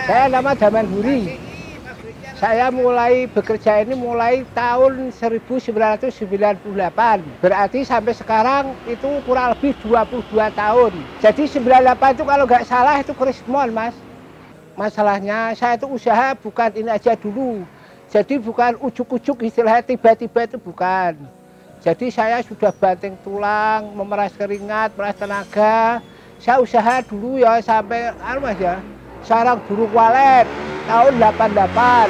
Saya nama Daman Huri. Saya mulai bekerja ini mulai tahun 1998. Berarti sampai sekarang itu kurang lebih 22 tahun. Jadi 98 itu kalau nggak salah itu Krismon, Mas. Masalahnya saya itu usaha bukan ini aja dulu. Jadi bukan ujuk-ujuk istilahnya tiba-tiba itu bukan. Jadi saya sudah banting tulang, memeras keringat, memeras tenaga. Saya usaha dulu ya sampai Mas ya. Sarang burung walet tahun 88.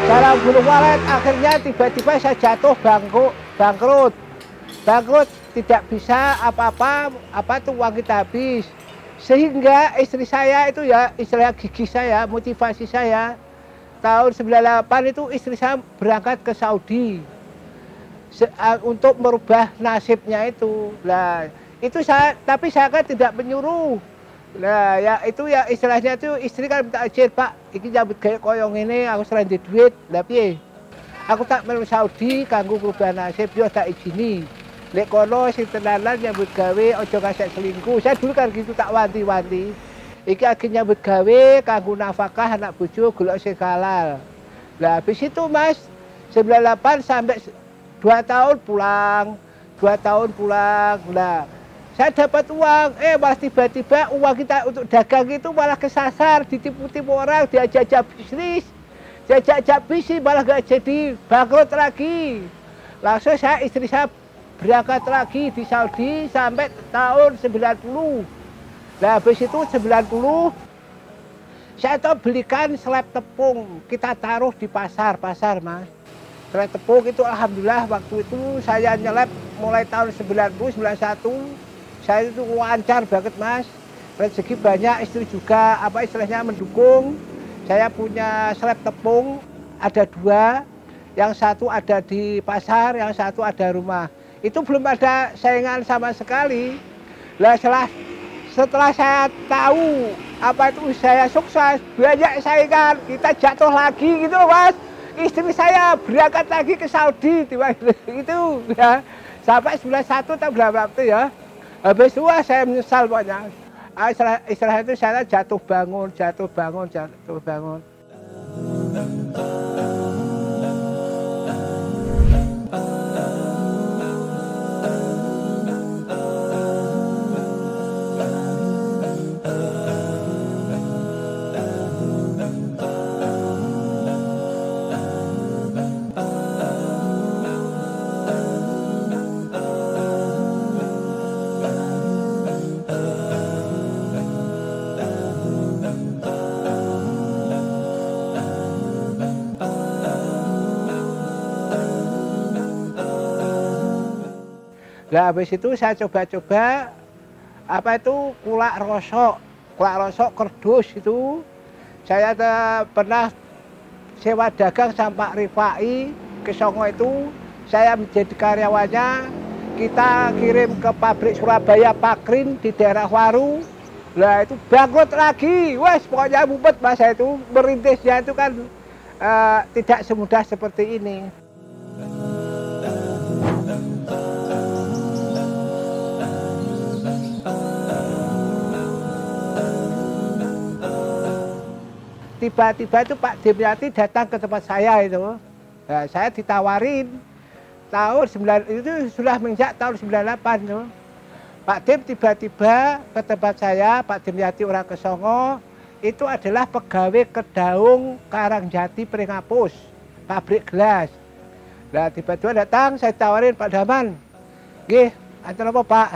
Sarang burung walet akhirnya tiba-tiba saya jatuh bangkrut. Bangkrut tidak bisa apa-apa, tuh uang kita habis. Sehingga istri saya itu ya istilah gigi saya, motivasi saya tahun 98 itu istri saya berangkat ke Saudi untuk merubah nasibnya itu. Nah, itu tapi saya kan tidak menyuruh. Nah, ya itu ya istilahnya itu istri kan minta izin, Pak, ini nyambut gawe koyong ini, aku selain di duit, tapi aku tak melu Saudi, kanggo merubah nasib, yo tak izini. Lek kono sing tenanan nyambut gawe, ojo kasek selingkuh. Saya dulu kan gitu tak wanti-wanti. Iki akhirnya nyambut gawe, kanggo nafkah anak bojo, golek sing halal. Nah, habis itu Mas, 98 sampai 2 tahun pulang, 2 tahun pulang. Nah, saya dapat uang, malah tiba-tiba uang kita untuk dagang itu malah kesasar, ditipu-tipu orang, diajak-ajak bisnis. Diajak-ajak bisnis malah gak jadi, bangkrut lagi. Langsung istri saya berangkat lagi di Saudi sampai tahun 90. Nah, habis itu 90, saya tuh belikan seleb tepung, kita taruh di pasar Mas. Seleb tepung itu alhamdulillah waktu itu saya nyeleb mulai tahun 90, 91. Saya itu lancar banget Mas, rezeki banyak, istri juga istilahnya mendukung. Saya punya seleb tepung, ada 2, yang satu ada di pasar, yang satu ada rumah. Itu belum ada saingan sama sekali. Nah, setelah saya tahu itu saya sukses, banyak saingan, kita jatuh lagi gitu Mas. Istri saya berangkat lagi ke Saudi, itu ya, sampai 91 tahun berapa itu ya. Habis itu saya menyesal pokoknya. Istilah itu saya jatuh bangun. Nah, habis itu saya coba-coba kulak rosok kerdus itu. Saya pernah sewa dagang sama Pak Rifai ke Songo itu. Saya menjadi karyawannya. Kita kirim ke pabrik Surabaya Pakrin di daerah Waru. Nah, itu bangkrut lagi. Wes, pokoknya mumpet Mas, saya itu merintisnya itu kan tidak semudah seperti ini. Tiba-tiba itu Pak Dimyati datang ke tempat saya itu. Nah, saya ditawarin tahun 9 itu sudah menjak tahun 98 itu. Pak Dim tiba-tiba ke tempat saya, Pak Dimyati orang ke Songo, itu adalah pegawai Kedaung Karangjati Pringapus, pabrik gelas. Nah, tiba-tiba datang, saya tawarin Pak Daman. Nggih, anten apa Pak?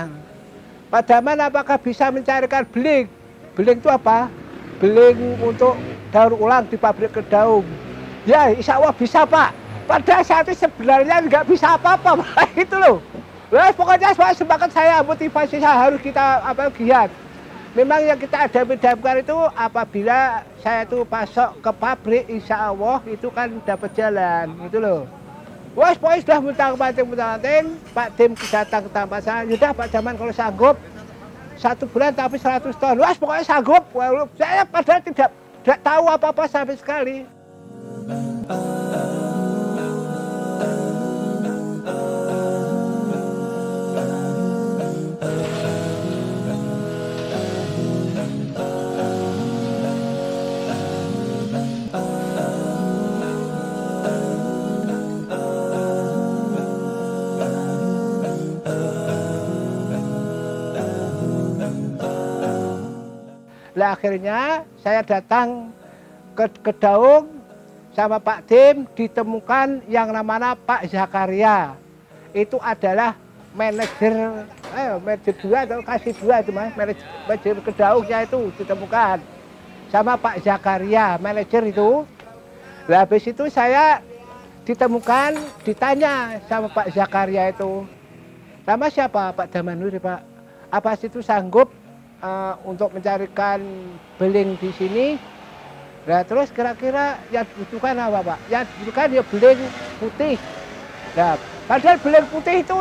Pak Daman apakah bisa mencarikan beling? Beling itu apa? Beling untuk daur ulang di pabrik Kedaung. Ya, insya Allah bisa Pak. Pada saat itu sebenarnya nggak bisa apa-apa Pak, itu loh. Nah, pokoknya semangat saya, motivasi saya harus kita giat. Memang yang kita damai-damaikan itu apabila saya itu pasok ke pabrik, insya Allah itu kan dapat jalan, gitu loh. Wah, pokoknya sudah muntang-manting, Pak Dim datang ke tempat saya. Yaudah Pak Daman kalau sanggup 1 bulan tapi 100 ton. Wah, pokoknya sanggup. Saya padahal tidak tahu apa-apa sampai sekali. Lah akhirnya saya datang ke Daung sama Pak Dim, ditemukan yang namanya Pak Zakaria. Itu adalah manajer dua atau kasih dua itu mas, manajer Kedaungnya itu ditemukan sama Pak Zakaria, manajer itu. Lah habis itu saya ditemukan, ditanya sama Pak Zakaria itu, sama siapa? Pak Damanuri Pak. Apa situ sanggup untuk mencarikan beling di sini? Nah terus kira-kira yang dibutuhkan apa Pak? Yang dibutuhkan ya beling putih. Nah padahal beling putih itu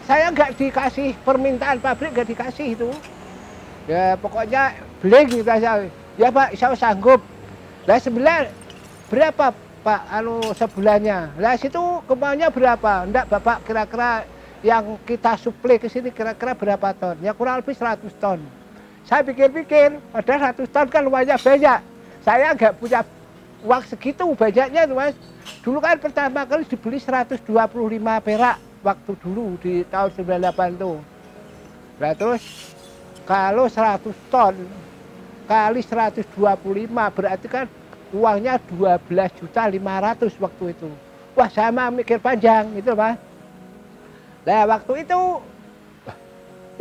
saya nggak dikasih permintaan pabrik, nggak dikasih itu. Ya pokoknya beling gitu aja. Ya Pak, saya sanggup. Lah sebenarnya berapa Pak sebulannya? Lah situ kemauannya berapa? Enggak Bapak, kira-kira yang kita suplai ke sini kira-kira berapa ton? Ya kurang lebih 100 ton. Saya pikir-pikir, padahal 100 ton kan lumayan banyak. Saya nggak punya uang segitu banyaknya tuh mas. Dulu kan pertama kali dibeli 125 perak waktu dulu di tahun 98 tuh. Nah terus kalau 100 ton kali 125 berarti kan uangnya 12.500.000 waktu itu. Wah sama mikir panjang gitu mas. Nah waktu itu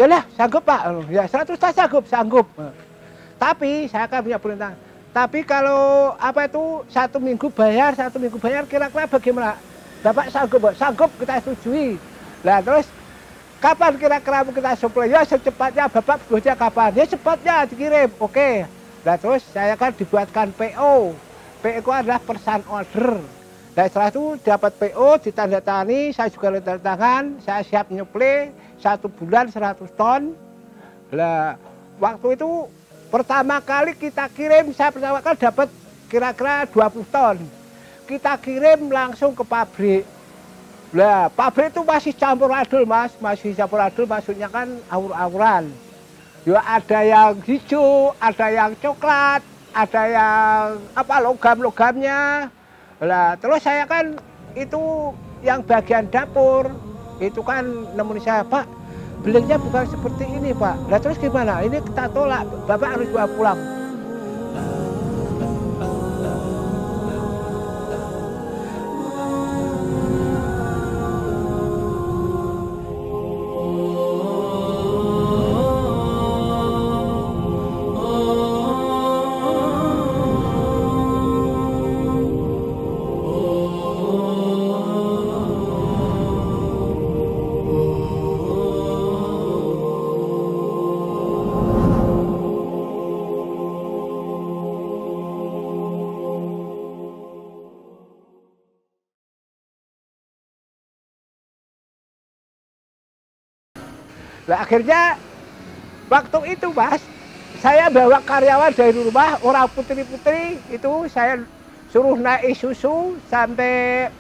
ya lah sanggup Pak, ya 100 tas sanggup. Tapi saya kan punya perintah. Tapi kalau apa itu 1 minggu bayar kira-kira bagaimana? Bapak sanggup, sanggup kita setujui. Nah terus kapan kira-kira kita suplai? Ya secepatnya Bapak buatnya kapan? Ya cepatnya dikirim, oke. Nah terus saya kan dibuatkan PO. PO adalah person order. Nah setelah itu dapat PO, ditandatangani, saya juga tanda tangan, saya siap nyuplai 1 bulan 100 ton. Nah waktu itu pertama kali kita kirim, saya pertama kali dapat kira-kira 20 ton. Kita kirim langsung ke pabrik. Nah pabrik itu masih campur adul mas, masih campur adul maksudnya kan awur-awuran. Ya ada yang hijau, ada yang coklat, ada yang apa logam-logamnya. Lah terus saya kan itu yang bagian dapur itu kan nemuin saya Pak, belingnya bukan seperti ini Pak. Lah terus gimana? Ini kita tolak, Bapak harus bawa pulang. Nah akhirnya waktu itu mas, saya bawa karyawan dari rumah, orang putri-putri itu saya suruh naik susu sampai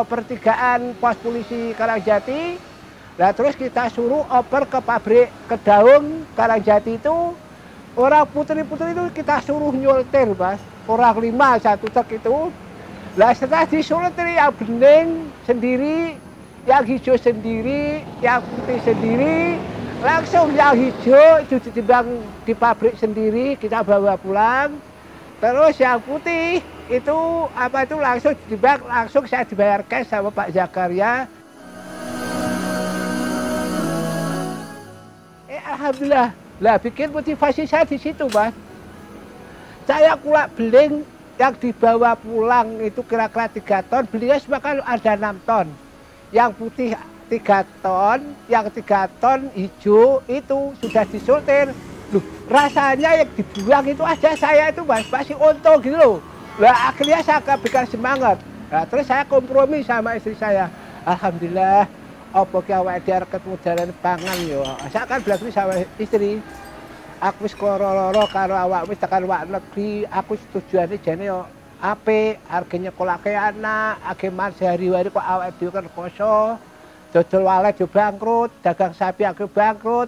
pertigaan pos polisi Karangjati. Nah terus kita suruh oper ke pabrik Kedaung Karangjati itu, orang putri-putri itu kita suruh nyoltir mas, orang 5 1 truk itu. Nah setelah disultir yang bening sendiri, yang hijau sendiri, yang putih sendiri, langsung yang hijau itu ditimbang di pabrik sendiri, kita bawa pulang. Terus yang putih itu apa itu langsung ditimbang, langsung saya dibayar cash sama Pak Zakaria. Alhamdulillah, lah bikin motivasi saya di situ mas. Saya kulak beling yang dibawa pulang itu kira-kira 3 ton, belinya kan ada 6 ton. Yang putih 3 ton, yang 3 ton hijau itu sudah disortir. Loh, rasanya yang dibuang itu aja saya itu mas, masih untung gitu loh. Lah akhirnya saya berikan semangat. Nah, terus saya kompromi sama istri saya. Alhamdulillah, apa ki awake dhewe ketemu jalan pangan yo. Saya kan bilang sama istri, aku wis loro-loro karo awak wis tekan luar negeri, aku tujuane jane yo apik, harganya kolake anak, ageman sehari-hari kok awake dhewe kan koso, dodol walet yo bangkrut, dagang sapi aku bangkrut,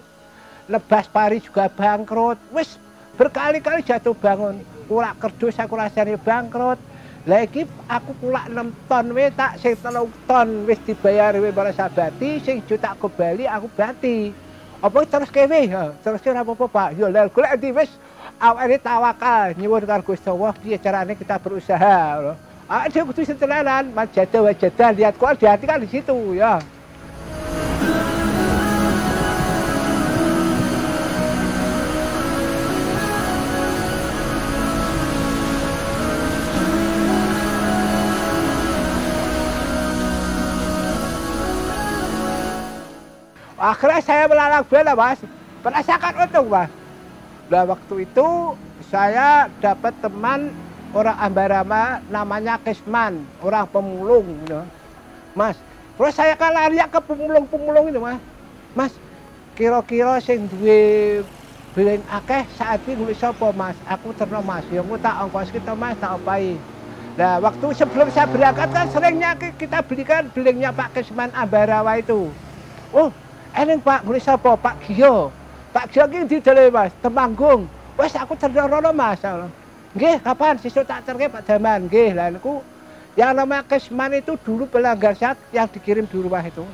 lebas pari juga bangkrut, wis berkali-kali jatuh bangun, kulak kerdus aku rasanya bangkrut. Lagi aku kulak 6 ton we tak sing 3 ton wis dibayar we marang sabati, sing juta aku bali aku bati. Apa terus kewe? Terus ora apa-apa Pak. Yo lha golek ndi wis awak ini tawakal nyuwun karo Gusti Allah piye carane kita berusaha loh. Dia kudu setelanan, mas jadah lihat kok hati kan di situ ya. Akhirnya saya melalang buana mas, merasakan untung mas. Nah waktu itu saya dapat teman orang Ambarama namanya Kesman, orang pemulung, you know. Mas. Terus saya kan lari ke pemulung itu mas. Mas, kira-kira sing duwe belen akeh saat ini nulis sapa mas? Aku terno mas, ya aku tak ongkos kita mas, tak opai. Nah waktu sebelum saya berangkat kan seringnya kita belikan belengnya Pak Kesman Ambarawa itu. Oh, eneng Pak, nulis sapa? Pak Gio. Pak Gio ki di dalam mas, Temanggung. Wes aku terno mas. Nggih, kapan sesuk tak terke Pak Daman. Nggih, lah niku yang nama Kesman itu dulu pelanggar zat yang dikirim di rumah itu.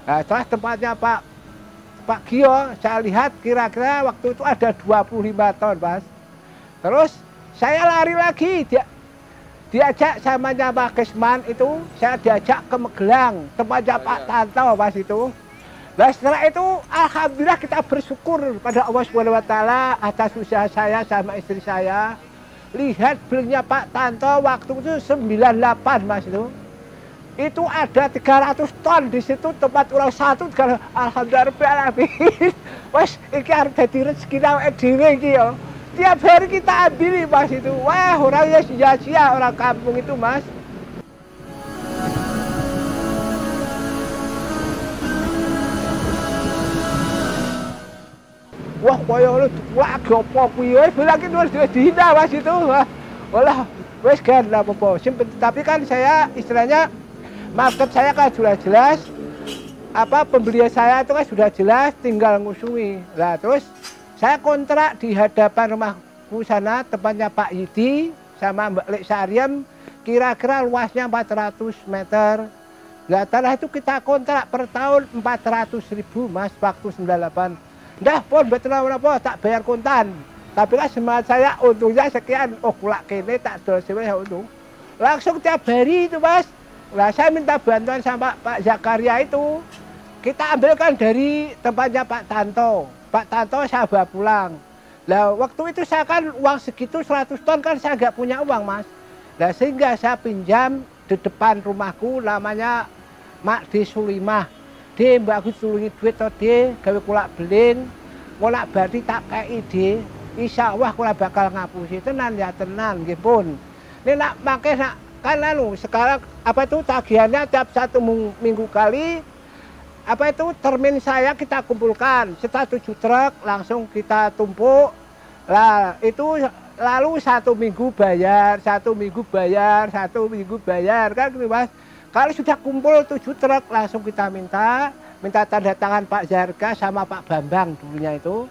Nah, setelah tempatnya Pak Gio, saya lihat kira-kira waktu itu ada 25 ton, Mas. Terus saya lari lagi, diajak sama Pak Kesman itu, saya diajak ke Magelang, tempatnya Pak Tanto, Mas itu. Nah setelah itu, alhamdulillah kita bersyukur pada Allah SWT atas usaha saya sama istri saya. Lihat belinya Pak Tanto waktu itu 98 mas itu. Itu ada 300 ton di situ tempat orang satu. Alhamdulillah. Wes iki arep dadi rezeki awake dhewe iki ya. Tiap hari kita ambil mas itu. Wah, orangnya sia-sia orang kampung itu mas. Wah, kaya ngono lagi apa piye? Bilang ki wis dihina Mas itu. Walah, wis kan lah apa. Tapi kan saya istilahnya market saya kan sudah jelas. Apa pembelian saya itu kan sudah jelas, tinggal ngusui. Nah, terus saya kontrak di hadapan rumahku sana tempatnya Pak Yidi sama Mbak Lek Sariem, kira-kira luasnya 400 meter. Nah, tanah itu kita kontrak per tahun 400.000 Mas waktu 98. Dah pun betul apa tak bayar kontan. Tapi kan semangat saya untungnya sekian. Oh kulak kene tak dol sewe untung. Langsung tiap hari itu mas. Nah saya minta bantuan sama Pak Zakaria itu. Kita ambilkan dari tempatnya Pak Tanto. Pak Tanto saya bawa pulang. Nah waktu itu saya kan uang segitu 100 ton kan saya nggak punya uang mas. Nah sehingga saya pinjam di depan rumahku namanya Mak D Sulimah. De mbak aku tulungi duit to de gawe kulak beling kulak bati tak kei de insyaallah kula bakal ngapusi tenan ya tenan nggih pun. Ini nak make nak kan anu sekarang apa itu tagihannya tiap 1 minggu kali apa itu termin saya kita kumpulkan setelah 7 truk langsung kita tumpuk lah itu lalu 1 minggu bayar 1 minggu bayar 1 minggu bayar kan gitu mas. Kalau sudah kumpul 7 truk langsung kita minta tanda tangan Pak Zarga sama Pak Bambang dulunya itu.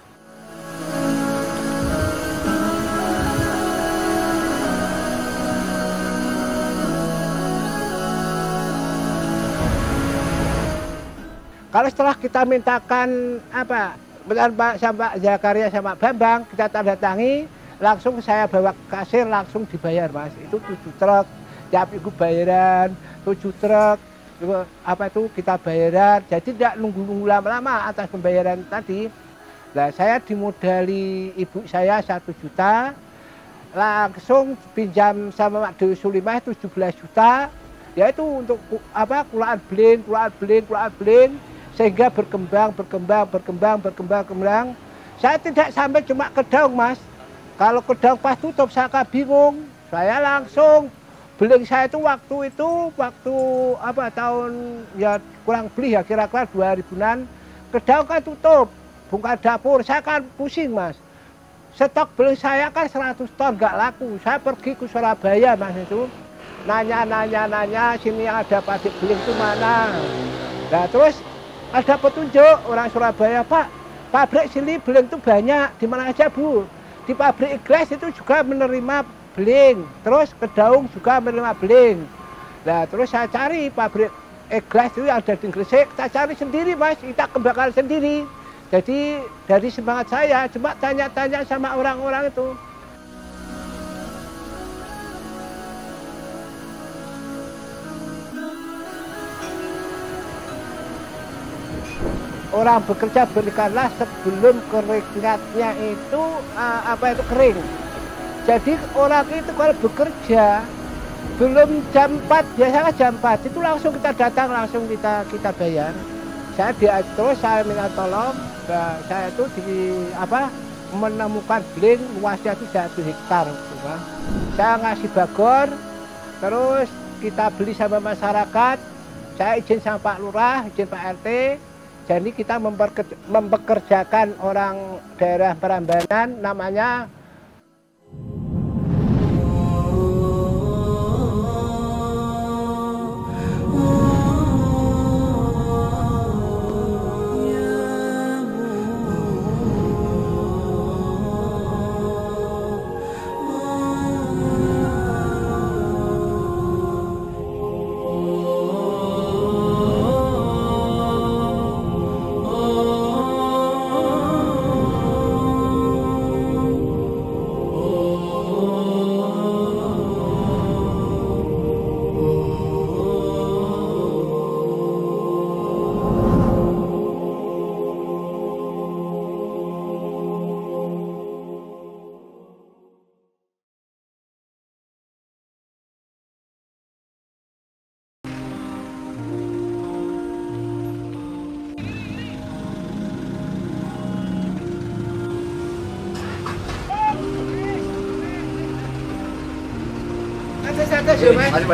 Kalau setelah kita mintakan apa sama Pak Zakaria sama Bambang kita tanda tangi langsung saya bawa kasir langsung dibayar mas. Itu 7 truk tiap minggu bayaran 7 truk apa itu kita bayaran jadi tidak nunggu lama-lama atas pembayaran tadi. Nah saya dimodali ibu saya 1 juta langsung pinjam sama Mak Dewi Sulimah 17 juta yaitu untuk apa kulaan beling sehingga berkembang. Saya tidak sampai cuma ke daung mas. Kalau ke daung pas tutup saya bingung. Saya langsung beling saya itu waktu apa tahun ya kurang beli ya kira-kira 2000-an kedaung kan tutup buka dapur saya kan pusing mas stok beling saya kan 100 ton nggak laku saya pergi ke Surabaya mas itu nanya sini ada pabrik beling itu mana. Nah terus ada petunjuk orang Surabaya Pak pabrik sini beling itu banyak di mana aja Bu di pabrik Igles itu juga menerima beling, terus kedaung juga menerima beling. Nah terus saya cari pabrik Igles itu yang ada di Gresik, saya cari sendiri mas, kita kembangkan sendiri. Jadi dari semangat saya cuma tanya-tanya sama orang-orang itu. Orang bekerja berikanlah sebelum keringatnya itu kering. Jadi orang itu kalau bekerja belum jam 4, biasanya jam 4 itu langsung kita datang, langsung kita bayar. Terus saya minta tolong, saya itu menemukan bling luasnya itu 1 hektar. Saya ngasih bagor, terus kita beli sama masyarakat, saya izin sama Pak Lurah, izin Pak RT. Jadi kita mempekerjakan orang daerah Prambanan namanya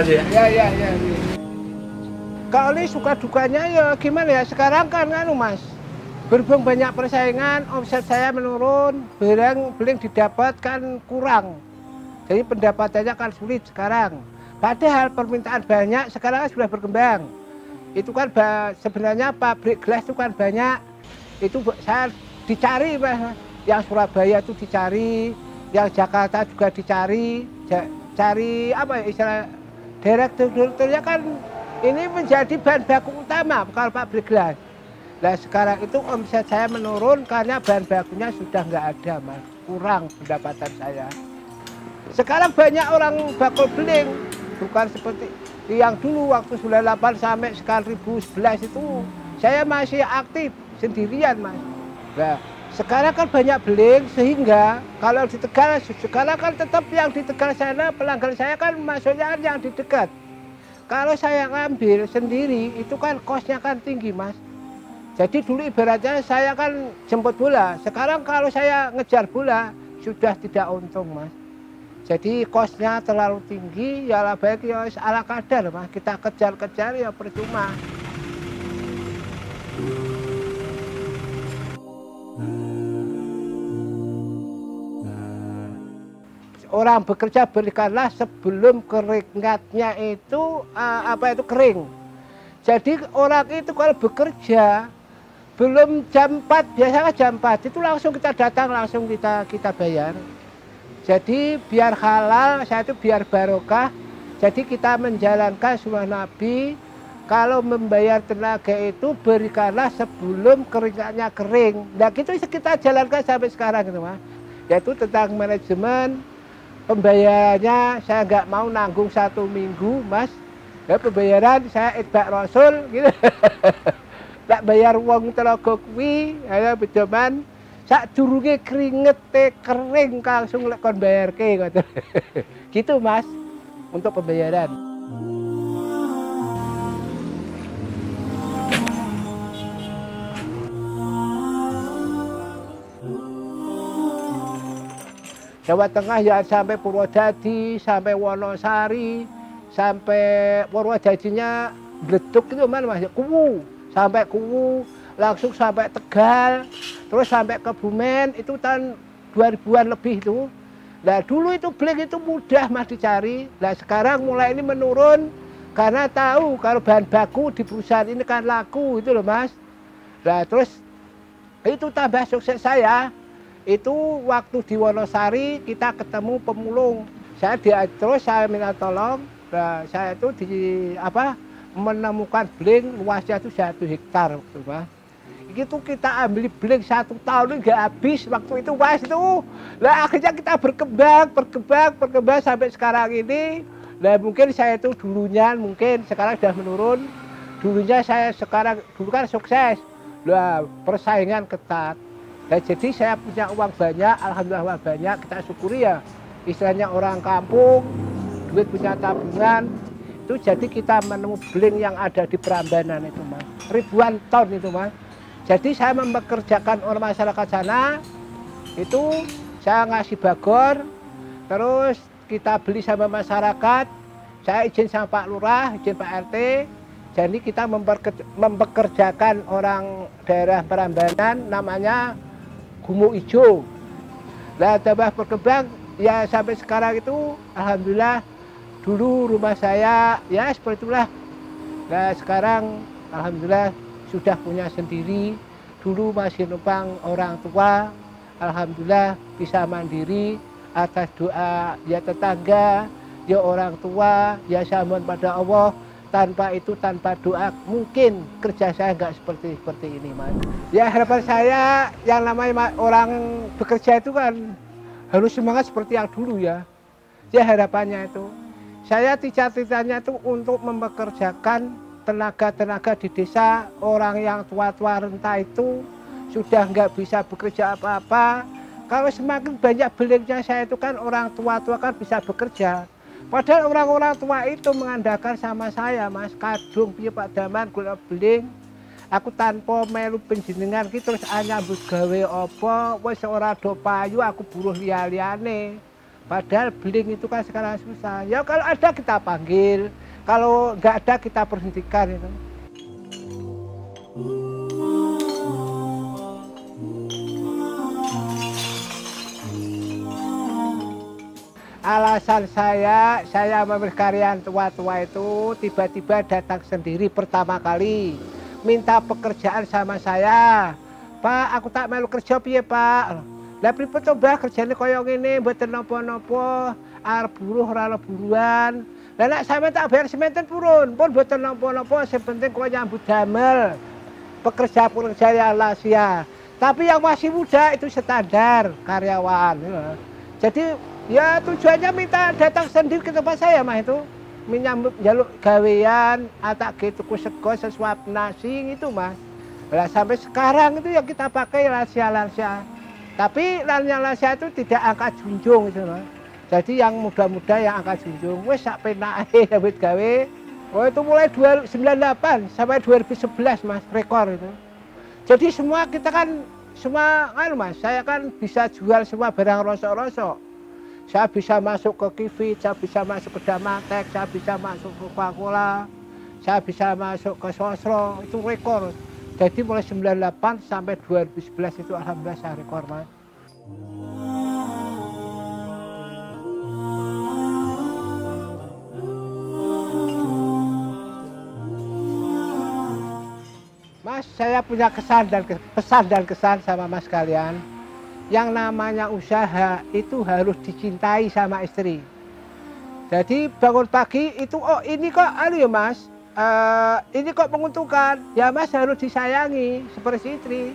ya. Kalau ini suka dukanya ya gimana ya, sekarang kan Mas, berhubung banyak persaingan, omset saya menurun, beling didapat kan kurang. Jadi pendapatannya kan sulit sekarang. Padahal permintaan banyak, sekarang sudah berkembang. Itu kan sebenarnya pabrik gelas itu kan banyak. Itu saya dicari Mas, yang Surabaya itu dicari, yang Jakarta juga dicari. Cari istilah direkturnya kan ini menjadi bahan baku utama kalau pabrik gelas. Nah sekarang itu omset saya menurun karena bahan bakunya sudah nggak ada Mas, kurang pendapatan saya. Sekarang banyak orang bakul beling, bukan seperti yang dulu waktu 98 sampai sekarang 2011 itu saya masih aktif sendirian Mas. Nah, sekarang kan banyak beling sehingga kalau di Tegal sekarang kan tetap yang di Tegal sana pelanggan saya kan masuknya yang di dekat. Kalau saya ngambil sendiri itu kan kosnya kan tinggi Mas. Jadi dulu ibaratnya saya kan jemput bola. Sekarang kalau saya ngejar bola sudah tidak untung Mas. Jadi kosnya terlalu tinggi, ya lah baik ya ala kadar Mas. Kita kejar-kejar ya percuma. Orang bekerja berikanlah sebelum keringatnya itu kering. Jadi orang itu kalau bekerja belum jam 4, biasanya jam 4 itu langsung kita datang, langsung kita bayar. Jadi biar halal, saya itu biar barokah. Jadi kita menjalankan sunnah Nabi, kalau membayar tenaga itu berikanlah sebelum keringatnya kering. Nah itu kita jalankan sampai sekarang gitu Mas. Yaitu tentang manajemen. Pembayarannya saya nggak mau nanggung 1 minggu Mas. Ya pembayaran saya itbak Rasul gitu. Tak bayar uang tenaga kuwi, ya bejaman sak durunge keringete kering langsung lek kon bayarke ngoten. Gitu Mas untuk pembayaran. Jawa Tengah ya sampai Purwodadi, sampai Wonosari, sampai Purwodadinya Bleduk itu mana Mas? Kuwu, sampai Kuwu, langsung sampai Tegal, terus sampai Kebumen itu tahun 2000-an lebih itu. Nah dulu itu beling itu mudah Mas dicari. Nah sekarang mulai ini menurun karena tahu kalau bahan baku di perusahaan ini kan laku itu loh Mas. Nah terus itu tambah sukses saya. Itu waktu di Wonosari kita ketemu pemulung. Terus saya minta tolong. Nah, saya itu menemukan beling luasnya itu 1 hektar, Mas. Itu kita ambil beling 1 tahun nggak habis waktu itu Mas itu. Lah akhirnya kita berkembang sampai sekarang ini. Lah mungkin saya itu dulunya mungkin sekarang sudah menurun. Dulunya saya dulu kan sukses. Lah persaingan ketat. Nah, jadi saya punya uang banyak, alhamdulillah uang banyak, kita syukuri ya. Istilahnya orang kampung, duit punya tabungan. Itu jadi kita menemukan beling yang ada di Prambanan itu Mas. Ribuan ton itu Mas. Jadi saya mempekerjakan orang masyarakat sana, itu saya ngasih bagor, terus kita beli sama masyarakat, saya izin sama Pak Lurah, izin Pak RT, jadi kita mempekerjakan orang daerah Prambanan namanya Gumo Ijo. Nah, tambah berkembang, ya sampai sekarang itu alhamdulillah dulu rumah saya ya seperti itulah. Nah sekarang alhamdulillah sudah punya sendiri, dulu masih numpang orang tua, alhamdulillah bisa mandiri atas doa ya tetangga, ya orang tua, ya sambun pada Allah. Tanpa itu, tanpa doa, mungkin kerja saya nggak seperti ini Mas. Ya harapan saya yang namanya orang bekerja itu kan harus semangat seperti yang dulu ya. Ya harapannya itu. Saya cita-citanya itu untuk mempekerjakan tenaga-tenaga di desa, orang yang tua-tua renta itu sudah nggak bisa bekerja apa-apa. Kalau semakin banyak belingnya saya itu kan orang tua-tua kan bisa bekerja. Padahal orang-orang tua itu mengandalkan sama saya Mas, kadung piye Pak Daman kula beling. Aku tanpa melu penjenengan ki terus nyambut gawe apa, wis ora do payu aku buruh liya-liyane. Padahal beling itu kan sekarang susah. Ya kalau ada kita panggil, kalau nggak ada kita berhentikan itu. Alasan saya memilih karyawan tua-tua itu tiba-tiba datang sendiri pertama kali. Minta pekerjaan sama saya. Pak, aku tak melu kerja piye Pak? Lah pripun to Mbah kerjane kaya ngene mboten napa-napa, arep buruh ora buruan. Lah nek sampe tak bayar sementen pun mboten napa-napa, sing penting kowe nyambut damel. Pekerja-pekerja yang lansia. Tapi yang masih muda itu standar karyawan. Jadi ya tujuannya minta datang sendiri ke tempat saya Mas itu. Menyambut jaluk gawean, atak gitu sego sesuap nasi itu Mas. Lah sampai sekarang itu yang kita pakai lansia-lansia. Tapi lansia itu tidak angkat junjung itu loh. Jadi yang muda-muda yang angkat junjung, wes sak penake wis gawe. Oh itu mulai 1998 sampai 2011 Mas, rekor itu. Jadi semua kita kan semua kan Mas, saya kan bisa jual semua barang rosok-rosok. Saya bisa masuk ke Kifit, saya bisa masuk ke Damatek, saya bisa masuk ke Coca-Cola, saya bisa masuk ke Sosro, itu rekor. Jadi mulai 98 sampai 2011 itu alhamdulillah saya rekor Mas. Mas, saya punya pesan dan kesan sama Mas kalian. Yang namanya usaha itu harus dicintai sama istri. Jadi bangun pagi itu, oh ini kok ya Mas, ini kok menguntungkan, ya Mas harus disayangi seperti istri.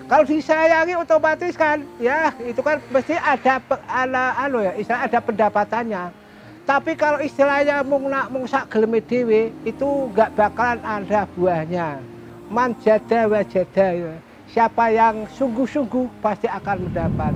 Kalau disayangi otomatis kan, ya itu kan mesti ada istilah ada pendapatannya. Tapi kalau istilahnya mung sak geleme dhewe itu nggak bakalan ada buahnya. Man jada wa jada ya. Siapa yang sungguh-sungguh pasti akan mendapat.